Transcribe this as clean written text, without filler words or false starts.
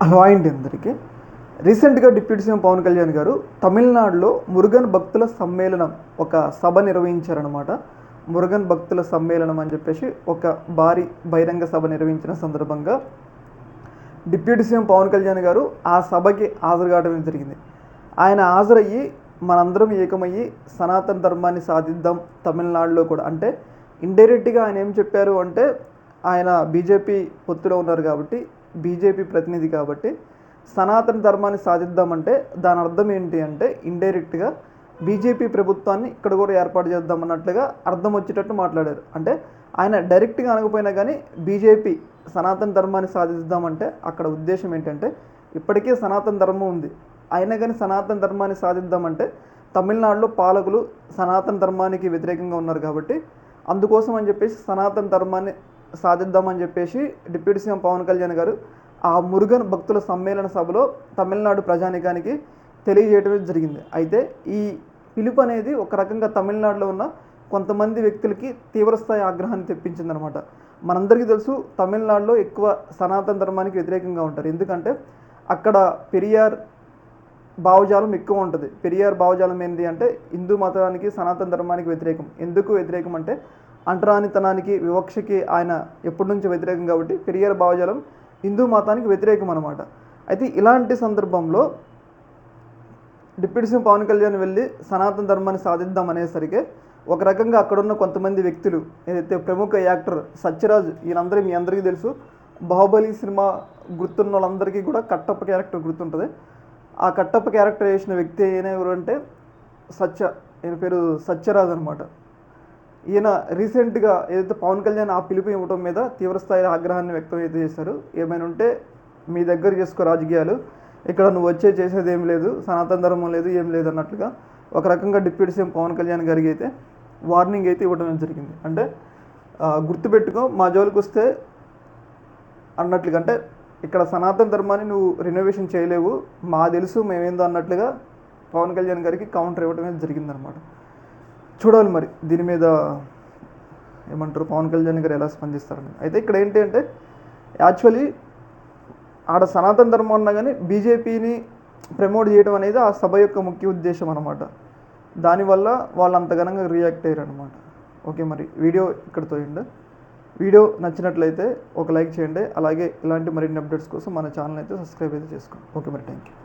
Hello అండి అందరికీ. రీసెంట్గా డిప్యూటీ సీఎం పవన్ కళ్యాణ్ గారు తమిళనాడులో మురుగన్ భక్తుల సమ్మేళనం ఒక సభ నిర్వహించారనమాట. మురుగన్ భక్తుల సమ్మేళనం అని చెప్పేసి ఒక భారీ బహిరంగ సభ నిర్వహించిన సందర్భంగా డిప్యూటీ సీఎం పవన్ కళ్యాణ్ గారు ఆ సభకి హాజరు కావడం జరిగింది. ఆయన హాజరయ్యి మనందరం ఏకమయ్యి సనాతన ధర్మాన్ని సాధిద్దాం తమిళనాడులో కూడా, అంటే ఇండైరెక్ట్గా ఆయన ఏం చెప్పారు అంటే, ఆయన బీజేపీ పొత్తులో ఉన్నారు కాబట్టి, బీజేపీ ప్రతినిధి కాబట్టి సనాతన ధర్మాన్ని సాధిద్దామంటే దాని అర్థం ఏంటి అంటే ఇండైరెక్ట్గా బీజేపీ ప్రభుత్వాన్ని ఇక్కడ కూడా ఏర్పాటు చేద్దామన్నట్లుగా అర్థం వచ్చేటట్టు మాట్లాడారు. అంటే ఆయన డైరెక్ట్గా అనకపోయినా కానీ బీజేపీ సనాతన ధర్మాన్ని సాధిద్దామంటే అక్కడ ఉద్దేశం ఏంటంటే, ఇప్పటికే సనాతన ధర్మం ఉంది, అయినా కానీ సనాతన ధర్మాన్ని సాధిద్దామంటే తమిళనాడులో పాలకులు సనాతన ధర్మానికి వ్యతిరేకంగా ఉన్నారు కాబట్టి అందుకోసం అని చెప్పేసి సనాతన ధర్మాన్ని సాధిద్దామని చెప్పేసి డిప్యూటీ సీఎం పవన్ కళ్యాణ్ గారు ఆ మురుగన్ భక్తుల సమ్మేళన సభలో తమిళనాడు ప్రజానికానికి తెలియజేయడమే జరిగింది. అయితే ఈ పిలుపు అనేది ఒక రకంగా తమిళనాడులో ఉన్న కొంతమంది వ్యక్తులకి తీవ్రస్థాయి ఆగ్రహాన్ని తెప్పించిందనమాట. మనందరికీ తెలుసు తమిళనాడులో ఎక్కువ సనాతన ధర్మానికి వ్యతిరేకంగా ఉంటారు, ఎందుకంటే అక్కడ పెరియార్ భావజాలం ఎక్కువ ఉంటుంది. పెరియార్ భావజాలం ఏంటి అంటే హిందూ మతానికి సనాతన ధర్మానికి వ్యతిరేకం. ఎందుకు వ్యతిరేకం అంటే అంటరానితనానికి వివక్షకి ఆయన ఎప్పటి నుంచి వ్యతిరేకం కాబట్టి పెరియార్ భావజాలం హిందూ మతానికి వ్యతిరేకం అనమాట. అయితే ఇలాంటి సందర్భంలో డిప్యూటీ సీఎం పవన్ కళ్యాణ్ వెళ్ళి సనాతన ధర్మాన్ని సాధిద్దాం అనేసరికి ఒక రకంగా అక్కడున్న కొంతమంది వ్యక్తులు, ఏదైతే ప్రముఖ యాక్టర్ సత్యరాజ్, ఈయనందరూ మీ అందరికీ తెలుసు, బాహుబలి సినిమా గుర్తున్న వాళ్ళందరికీ కూడా కట్టప్ప క్యారెక్టర్ గుర్తుంటుంది. ఆ కట్టప్ప క్యారెక్టర్ చేసిన వ్యక్తి ఈయన ఎవరు అంటే ఈయన పేరు సత్యరాజ్ అనమాట. ఈయన రీసెంట్గా ఏదైతే పవన్ కళ్యాణ్ ఆ పిలుపు ఇవ్వడం మీద తీవ్రస్థాయి ఆగ్రహాన్ని వ్యక్తం అయితే చేశారు. ఏమైనా ఉంటే మీ దగ్గర చేసుకో రాజకీయాలు, ఇక్కడ నువ్వు చేసేది ఏం లేదు, సనాతన ధర్మం లేదు, ఏం లేదు అన్నట్లుగా ఒక రకంగా డిప్యూటీ సీఎం పవన్ కళ్యాణ్ గారికి అయితే వార్నింగ్ అయితే ఇవ్వడం జరిగింది. అంటే గుర్తుపెట్టుకో, మా జోలికి వస్తే అన్నట్లుగా, అంటే ఇక్కడ సనాతన ధర్మాన్ని నువ్వు రినోవేషన్ చేయలేవు, మా తెలుసు మేమేందో అన్నట్లుగా పవన్ కళ్యాణ్ గారికి కౌంటర్ ఇవ్వడం జరిగిందనమాట. చూడాలి మరి దీని మీద ఏమంటారు పవన్ కళ్యాణ్ గారు ఎలా స్పందిస్తారని. అయితే ఇక్కడ ఏంటి అంటే యాక్చువల్లీ ఆడ సనాతన ధర్మం ఉన్నా కానీ బీజేపీని ప్రమోట్ చేయడం అనేది ఆ సభ యొక్క ముఖ్య ఉద్దేశం అనమాట. దానివల్ల వాళ్ళు అంత ఘనంగా రియాక్ట్ అయ్యారు అనమాట. ఓకే, మరి వీడియో ఇక్కడితో అయింది. వీడియో నచ్చినట్లయితే ఒక లైక్ చేయండి. అలాగే ఇలాంటి మరిన్ని అప్డేట్స్ కోసం మన ఛానల్ అయితే సబ్స్క్రైబ్ అయితే చేసుకోండి. ఓకే మరి, థ్యాంక్ యూ.